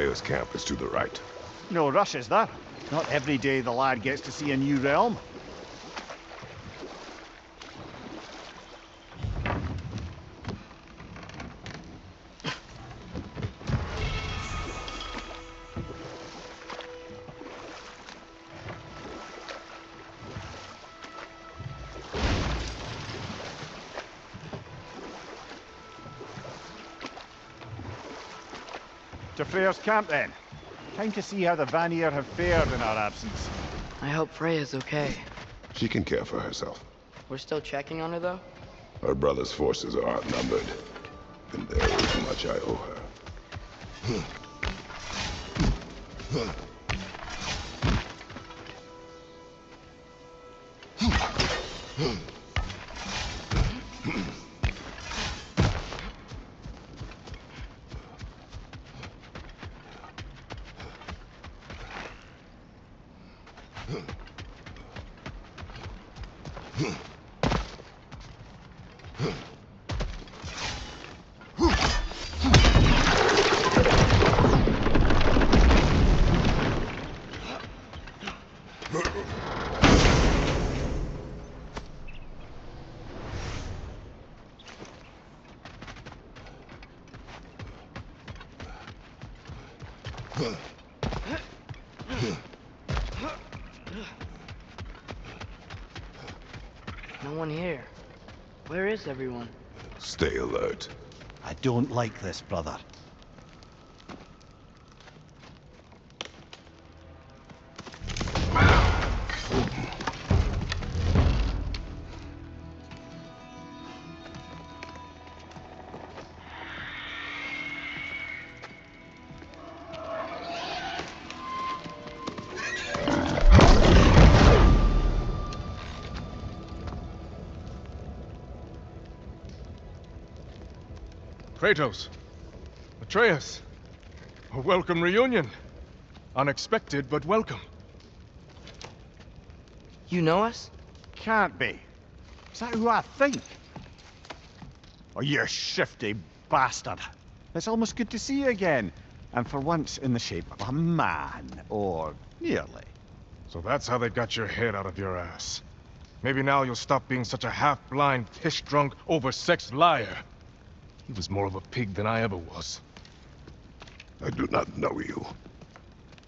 Freya's camp is to the right. No rush, is there? Not every day the lad gets to see a new realm. To Freya's camp, then. Time to see how the Vanir have fared in our absence. I hope Freya's okay. She can care for herself. We're still checking on her, though? Her brother's forces are outnumbered, and there is much I owe her. No one here. Where is everyone? Stay alert. I don't like this, brother. Kratos, Atreus, a welcome reunion. Unexpected, but welcome. You know us? Can't be. Is that who I think? Oh, you shifty bastard. It's almost good to see you again. And for once in the shape of a man, or nearly. So that's how they got your head out of your ass. Maybe now you'll stop being such a half-blind, piss-drunk, oversexed liar. He was more of a pig than I ever was. I do not know you.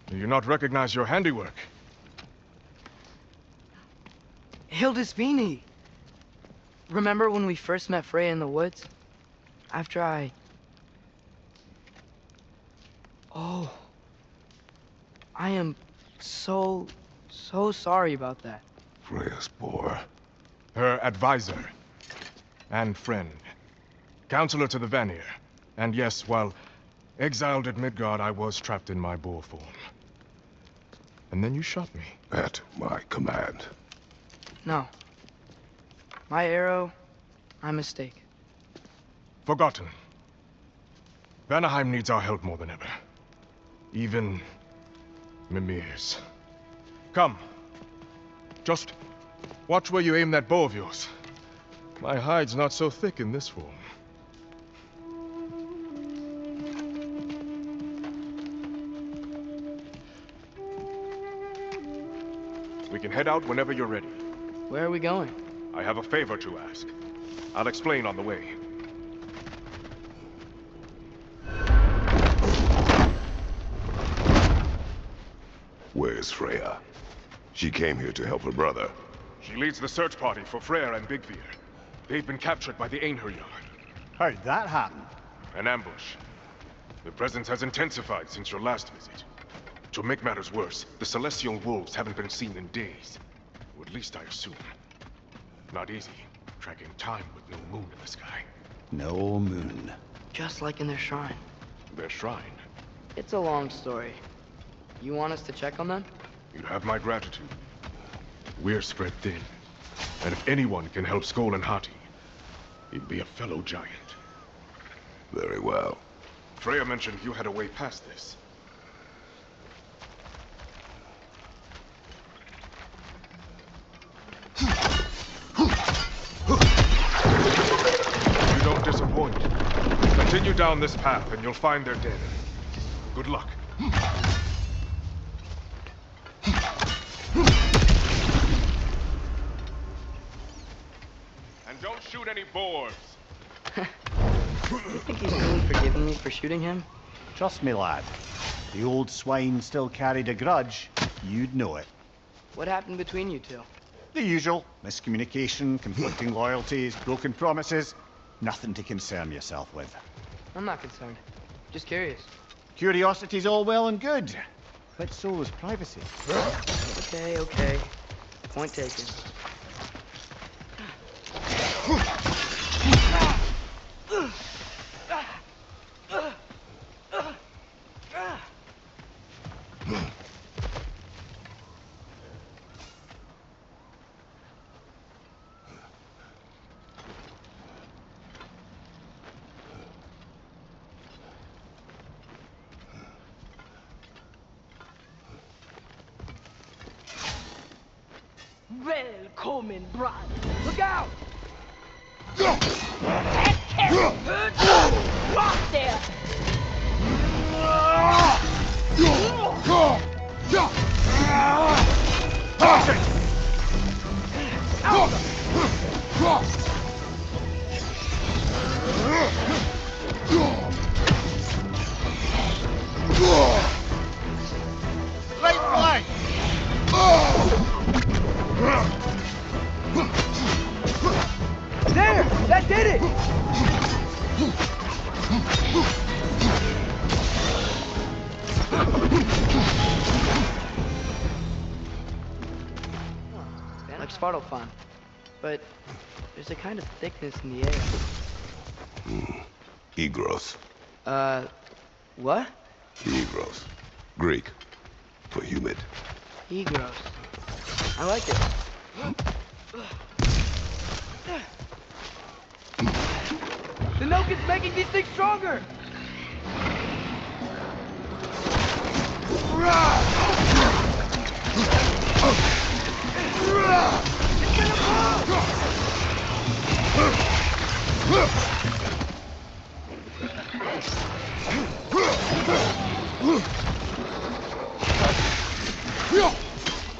Do you not recognize your handiwork? Hildisvini! Remember when we first met Freya in the woods? After I... Oh. I am so sorry about that. Freya's poor. Her advisor. And friend. Counselor to the Vanir. And yes, while exiled at Midgard, I was trapped in my boar form. And then you shot me. At my command. No. My arrow, my mistake. Forgotten. Vanaheim needs our help more than ever. Even Mimir's. Come. Just watch where you aim that bow of yours. My hide's not so thick in this form. We can head out whenever you're ready. Where are we going? I have a favor to ask. I'll explain on the way. Where's Freya? She came here to help her brother. She leads the search party for Freyr and Bigvir. They've been captured by the Einherjar. How'd that happen? An ambush. The presence has intensified since your last visit. To make matters worse, the Celestial Wolves haven't been seen in days. Or at least I assume. Not easy, tracking time with no moon in the sky. No moon. Just like in their shrine. Their shrine. It's a long story. You want us to check on them? You have my gratitude. We're spread thin. And if anyone can help Skoll and Hati, he'd be a fellow giant. Very well. Freya mentioned you had a way past this. You don't disappoint. Continue down this path and you'll find their dead. Good luck. shoot any boars. You think he's really forgiven me for shooting him? Trust me, lad. The old swine still carried a grudge. You'd know it. What happened between you two? The usual. Miscommunication, conflicting loyalties, broken promises. Nothing to concern yourself with. I'm not concerned. Just curious. Curiosity's all well and good, but so is privacy. Okay, okay. Point taken. Välkommen, Brad. Look out! Rock there! Right flank! There! That did it! Like Svartalfheim. But there's a kind of thickness in the air. Egros. What? Egros. Greek. For humid. Egros. I like it. The Nokin's making these things stronger!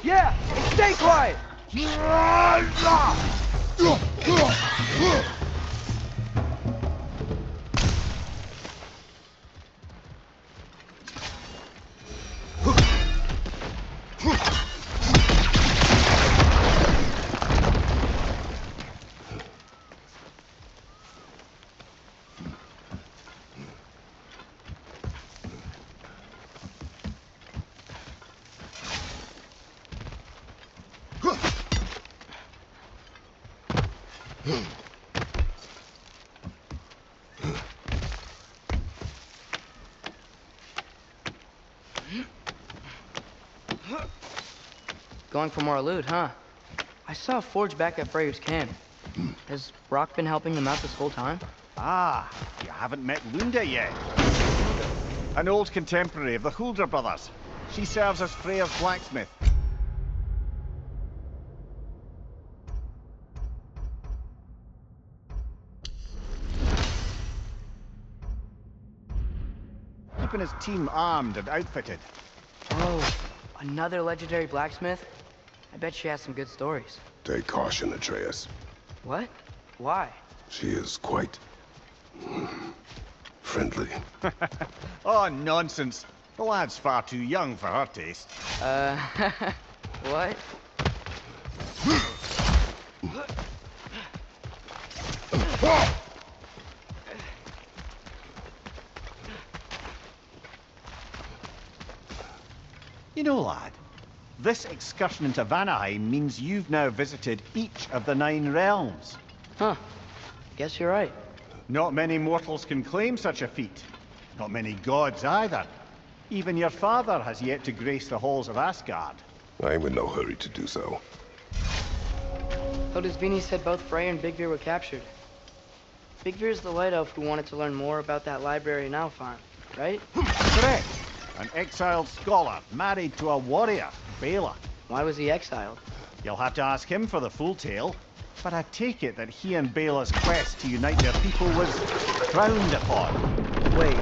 Yeah! And stay quiet! Going for more loot, huh? I saw a forge back at Freyr's camp. Has Brock been helping them out this whole time? Ah, you haven't met Lunda yet. An old contemporary of the Hulder brothers. She serves as Freyr's blacksmith. Keeping his team armed and outfitted. Oh, another legendary blacksmith? I bet she has some good stories. Take caution, Atreus. What? Why? She is quite... friendly. Oh, nonsense. The lad's far too young for her taste. What? You know, lad, this excursion into Vanaheim means you've now visited each of the 9 realms. Huh. Guess you're right. Not many mortals can claim such a feat. Not many gods either. Even your father has yet to grace the halls of Asgard. I'm in no hurry to do so. Hildisvini said both Frey and Bigvir were captured. Bigvir's the white elf who wanted to learn more about that library in Alfheim, right? Correct. An exiled scholar married to a warrior, Bela. Why was he exiled? You'll have to ask him for the full tale, but I take it that he and Bela's quest to unite their people was frowned upon. Wait,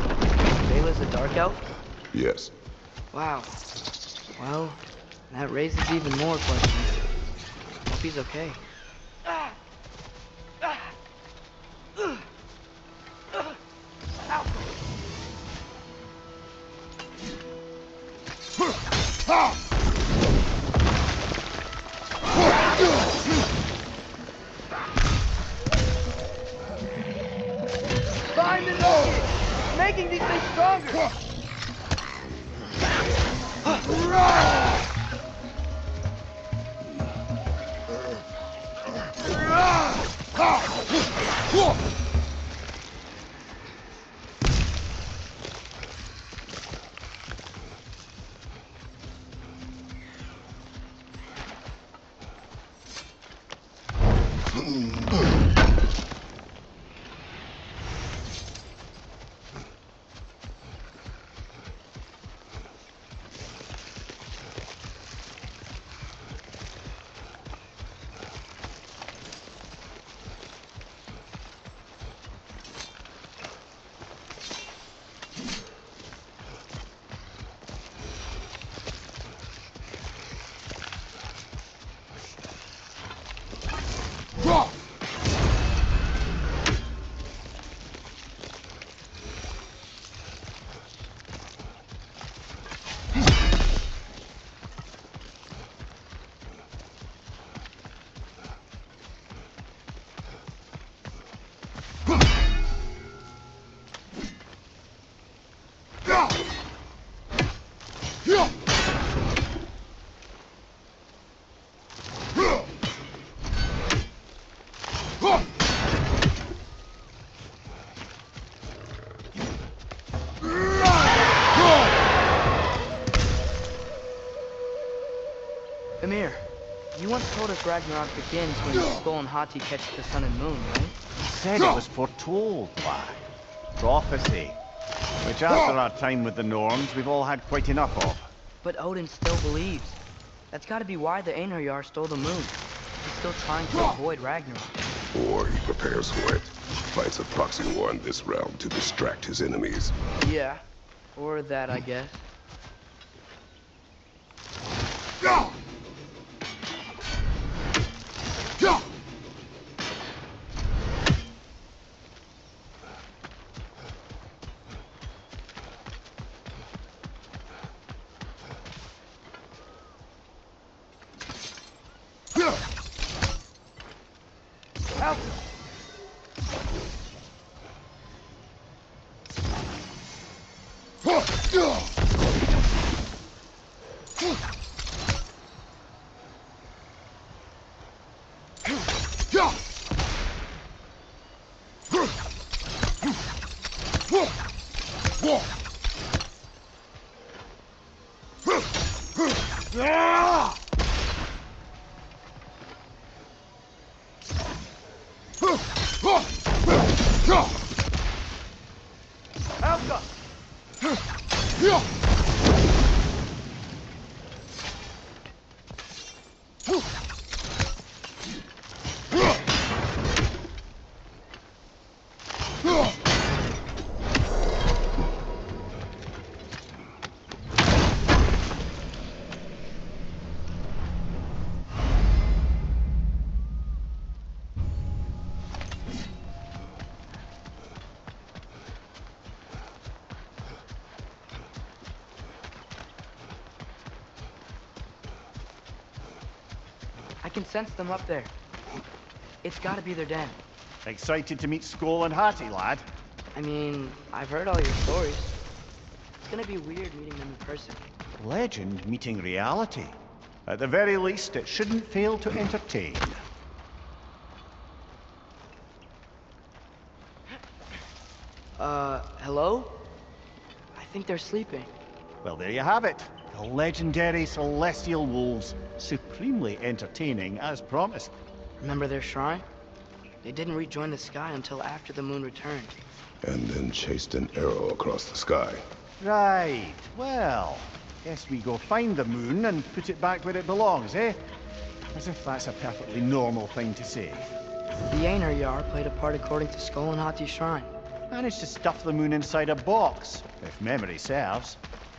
Bela's a dark elf? Yes. Wow. Well, that raises even more questions. Hope he's okay. Find the Nokia! Making these things stronger! Emir, you once told us Ragnarok begins when Skull and Hati catch the sun and moon, right? He said it was foretold, lad. Prophecy. Which after our time with the Norns, we've all had quite enough of. But Odin still believes. That's gotta be why the Einherjar stole the moon. He's still trying to avoid Ragnarok. Or he prepares for it. Fights a proxy war in this realm to distract his enemies. Yeah. Or that, I guess. Out! Alka! I can sense them up there. It's gotta be their den. Excited to meet Skull and Hati, lad? I mean, I've heard all your stories. It's gonna be weird meeting them in person. Legend meeting reality. At the very least, it shouldn't fail to entertain. Hello? I think they're sleeping. Well, there you have it. The legendary celestial wolves. Supremely entertaining, as promised. Remember their shrine? They didn't rejoin the sky until after the moon returned. And then chased an arrow across the sky. Right. Well, guess we go find the moon and put it back where it belongs, eh? As if that's a perfectly normal thing to say. The Einherjar played a part according to Skull and Hati's shrine. Managed to stuff the moon inside a box, if memory serves.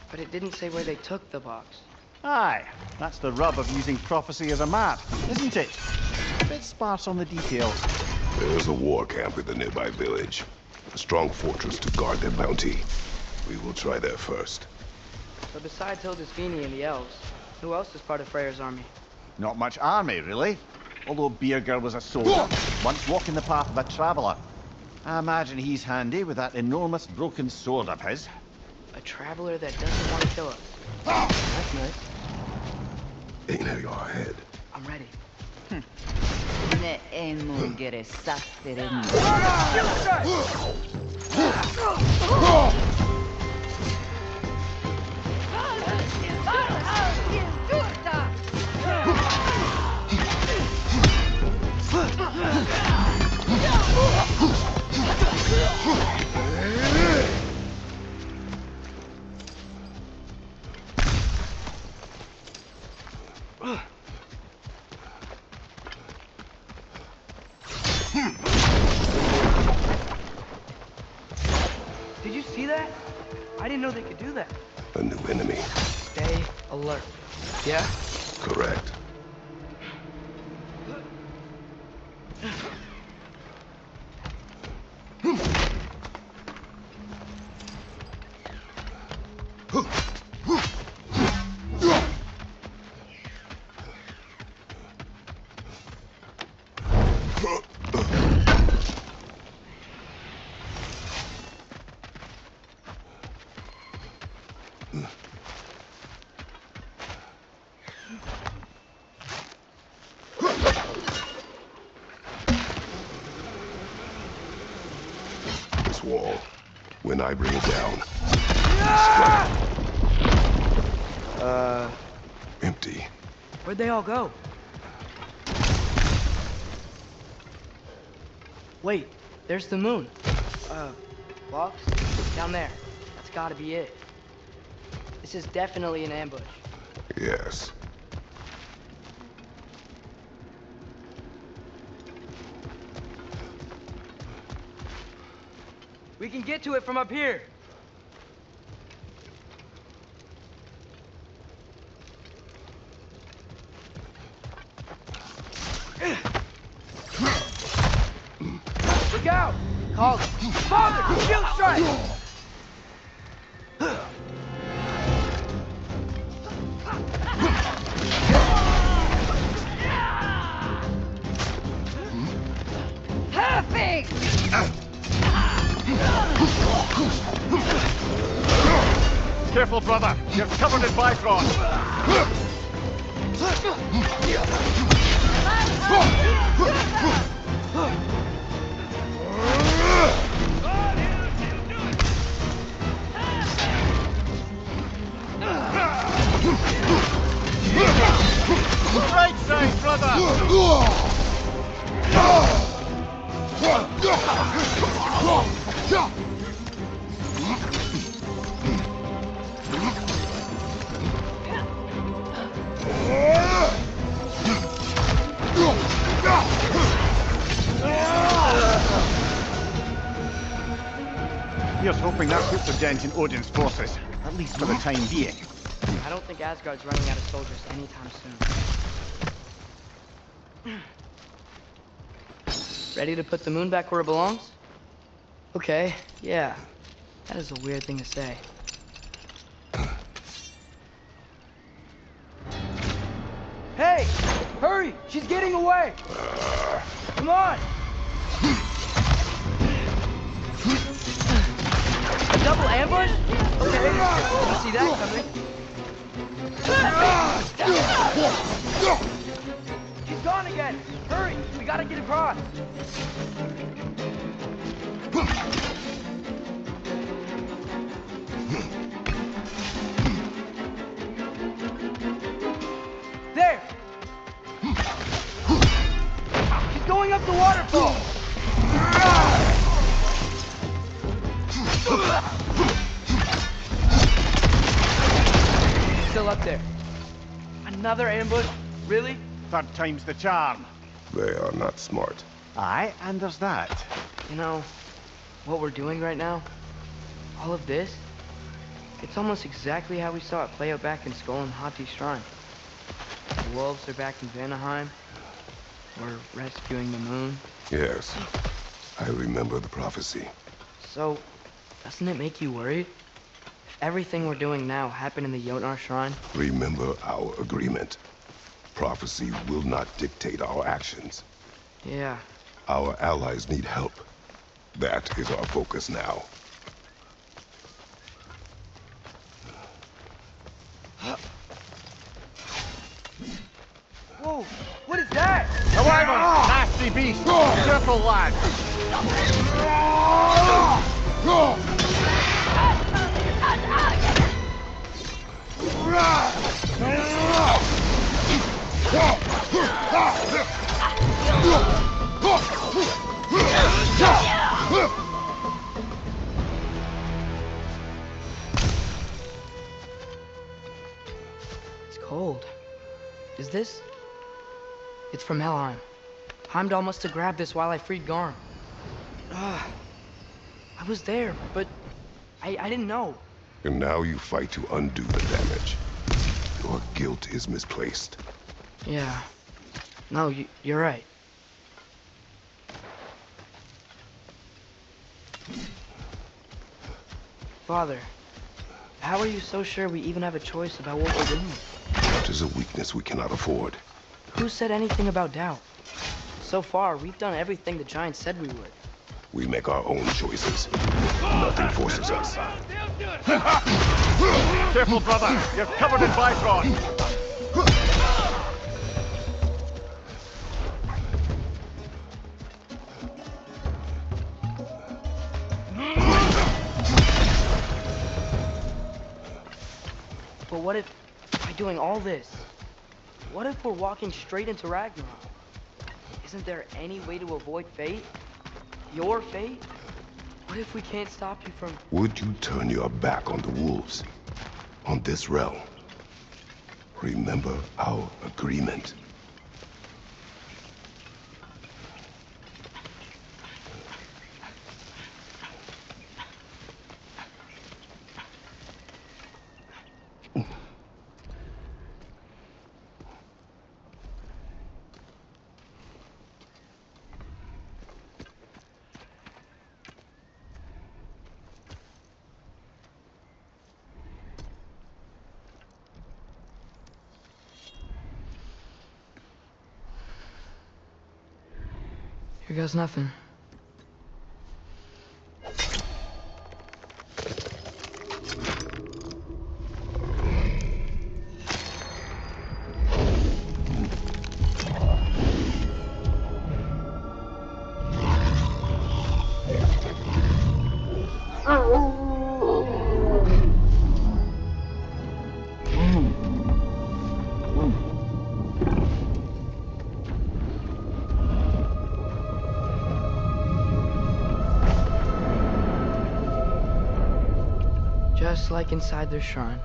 But it didn't say where they took the box. Aye, that's the rub of using prophecy as a map, isn't it? A bit sparse on the details. There's a war camp in the nearby village. A strong fortress to guard their bounty. We will try there first. But besides Hildisvini and the elves, who else is part of Freyr's army? Not much army, really. Although Birger was a soldier, once walking the path of a traveller. I imagine he's handy with that enormous broken sword of his. A traveler that doesn't want to kill us. That's nice. Ain't it your head? I'm ready. Ne emungere satterin. Did you see that? I didn't know they could do that. A new enemy. Stay alert. Yeah? Correct. This wall, when I bring it down, empty. Where'd they all go? Wait, there's the moon. Box? Down there. That's gotta be it. This is definitely an ambush. Yes. We can get to it from up here. Look out! Call it. Father! Shield strike! Perfect! Careful, brother. You're covered in Bifrost. Right side, brother! Here's hoping that puts a dent in Odin's forces, at least for the time being. I don't think Asgard's running out of soldiers anytime soon. Ready to put the moon back where it belongs? Okay, yeah. That is a weird thing to say. Hey! Hurry! She's getting away! Come on! A double ambush? Okay, didn't see that coming. She's gone again! Hurry! We gotta get across! There! She's going up the waterfall! Still up there. Another ambush? Really? Third time's the charm. They are not smart. Aye, and there's that. You know, what we're doing right now, all of this, it's almost exactly how we saw it play out back in Skull and Hati's shrine. The wolves are back in Vanaheim. We're rescuing the moon. Yes. I remember the prophecy. So, doesn't it make you worried? everything we're doing now happen in the Jotnar Shrine? Remember our agreement. Prophecy will not dictate our actions. Yeah. Our allies need help. That is our focus now. Whoa! What is that? A wyvern! Nasty beast! Careful, lad! It's cold. Is this? It's from Helheim. Heimdall must have grabbed this while I freed Garm. I was there, but I didn't know. And now you fight to undo the damage. Your guilt is misplaced. Yeah. No, you're right. Father, how are you so sure we even have a choice about what we're doing? That is a weakness we cannot afford. Who said anything about doubt? So far, we've done everything the Giants said we would. We make our own choices. Nothing forces us. Careful, brother! You're covered in Bifrost! But what if, by doing all this, what if we're walking straight into Ragnarok? Isn't there any way to avoid fate? Your fate? What if we can't stop you from... Would you turn your back on the wolves? On this realm? Remember our agreement. Here goes nothing. Just like inside their shrine.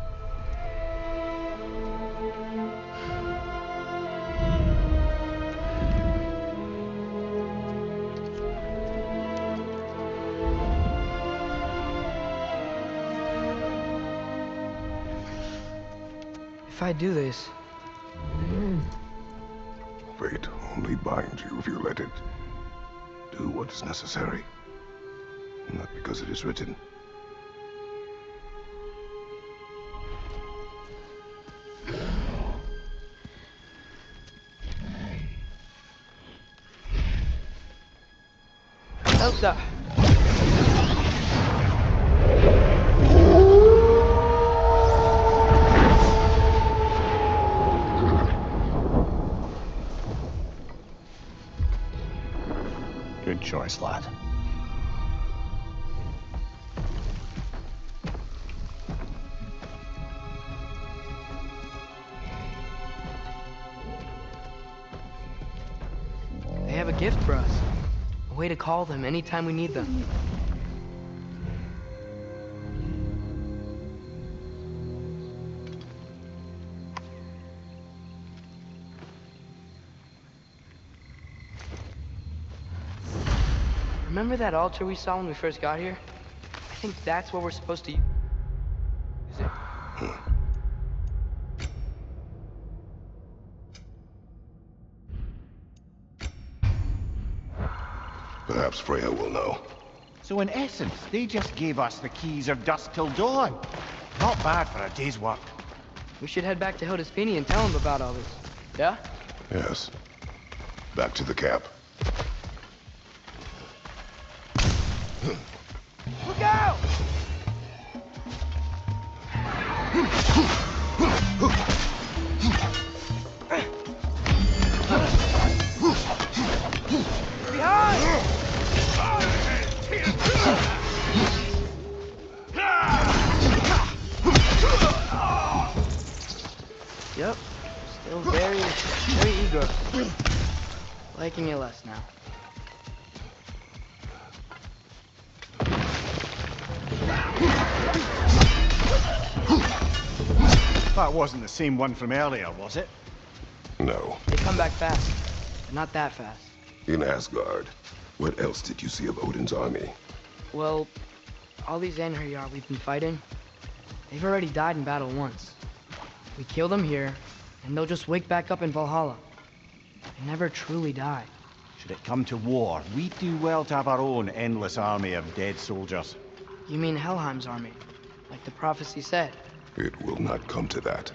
If I do this, Fate only binds you if you let it. Do what is necessary. Not because it is written. Elsa! Good choice, lad. They have a gift for us. A way to call them anytime we need them. Remember that altar we saw when we first got here? I think that's what we're supposed to use it. Perhaps Freya will know. So in essence, they just gave us the keys of dusk till dawn. Not bad for a day's work. We should head back to Hildesfinie and tell him about all this. Yeah? Yes. Back to the camp. Look out! Behind! Yep, still very eager. Liking it less now. That wasn't the same one from earlier, was it? No. They come back fast, but not that fast. In Asgard, what else did you see of Odin's army? Well, all these Einherjar we've been fighting, they've already died in battle once. We kill them here, and they'll just wake back up in Valhalla. They never truly die. Should it come to war, we do well to have our own endless army of dead soldiers. You mean Helheim's army, like the prophecy said? It will not come to that.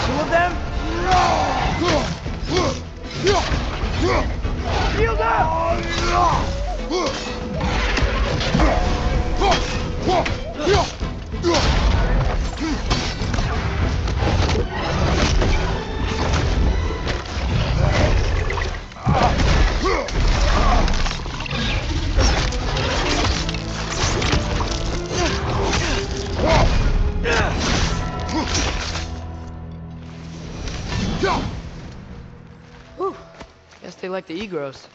Two of them? Shield up! Whew. Guess they like the Egros.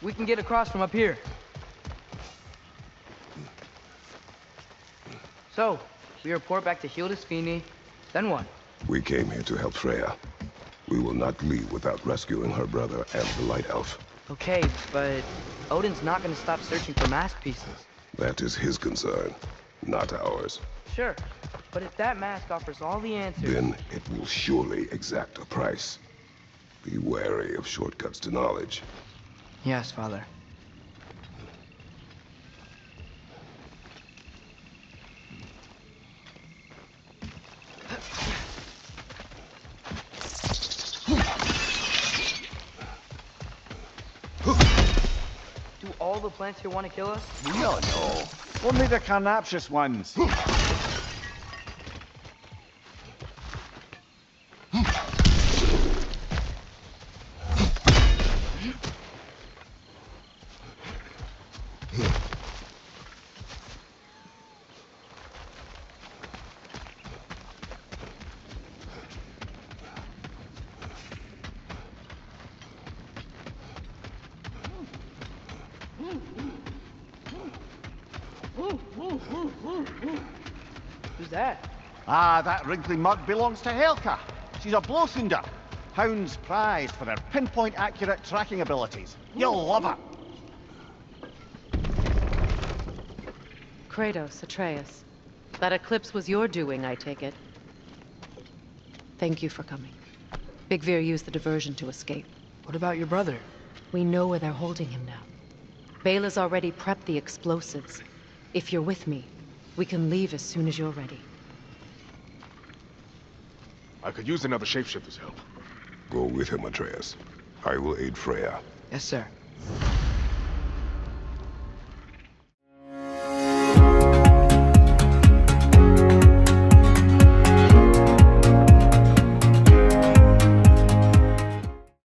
We can get across from up here. So, we report back to Hildesfinie, then what? We came here to help Freya. We will not leave without rescuing her brother and the Light Elf. Okay, but Odin's not gonna stop searching for mask pieces. That is his concern, not ours. Sure, but if that mask offers all the answers... Then it will surely exact a price. Be wary of shortcuts to knowledge. Yes, Father. Do all the plants here want to kill us? We don't know. Only the carnivorous ones. Who's that? Ah, that wrinkly mug belongs to Helka. She's a blowthunder. Hounds prized for their pinpoint accurate tracking abilities. You'll love her. Kratos, Atreus. That eclipse was your doing, I take it. Thank you for coming. Big Veer used the diversion to escape. What about your brother? We know where they're holding him now. Bela's already prepped the explosives. If you're with me, we can leave as soon as you're ready. I could use another shapeshifter's help. Go with him, Atreus. I will aid Freya. Yes, sir.